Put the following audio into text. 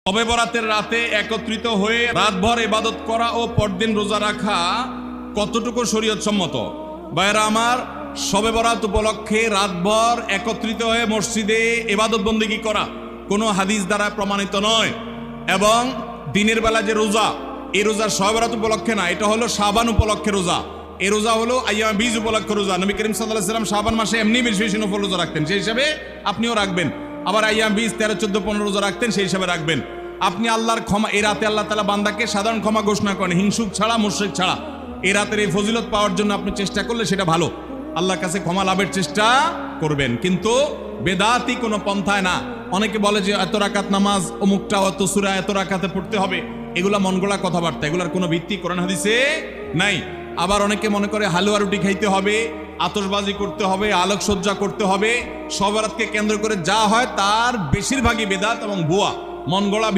শবে বরাতের রাতে একত্রিত হয়ে রাতভর ইবাদত করা ও পরদিন রোজা রাখা কতটুকু শরীয়ত সম্মত? ভাইরা আমার, শবে বরাত উপলক্ষে রাতভর একত্রিত হয়ে মসজিদে ইবাদত বন্দেগী করা কোনো হাদিস দ্বারা প্রমাণিত নয়। এবং দিনের বেলা যে রোজা, এই রোজা শবে বরাত উপলক্ষে না, এটা হলো শাবান উপলক্ষে রোজা। এই রোজা হলো আইয়াম বীজ উপলক্ষে রোজা। নবী করিম সাল্লাল্লাহু আলাইহি ওয়াসাল্লাম শাবান মাসে এমনি বেশি বেশি নফল রোজা রাখতেন, সেই হিসাবে আপনিও রাখবেন। আবার আইয়াম বীজ 13, 14, 15 রোজা রাখতেন, সেই হিসাবে রাখবেন। আপনি আল্লাহর ক্ষমা, এই রাতে আল্লাহ তাআলা বান্দাকে সাধারণ ক্ষমা ঘোষণা করেন, হিংসুক ছাড়া, মুশরিক ছাড়া। এই রাতের এই ফজিলত পাওয়ার জন্য আপনি চেষ্টা করলে সেটা ভালো, আল্লাহর কাছে ক্ষমা লাভের চেষ্টা করবেন, কিন্তু বেদাতি কোনো পন্থায় না। অনেকে বলে যে এত রাকাত নামাজ, অমুকটা অত সূরা এত রাকাতে পড়তে হবে, এগুলা মনগড়া কথাবার্তা, এগুলার কোনো ভিত্তি কোরআন হাদিসে নাই। আবার অনেকে মনে করে হালুয়া রুটি খাইতে হবে, আতশবাজি করতে হবে, আলোকসজ্জা করতে হবে। শবে বরাতকে কেন্দ্র করে যা হয় তার বেশিরভাগই বেদাত এবং ভুয়া, মনগড়া।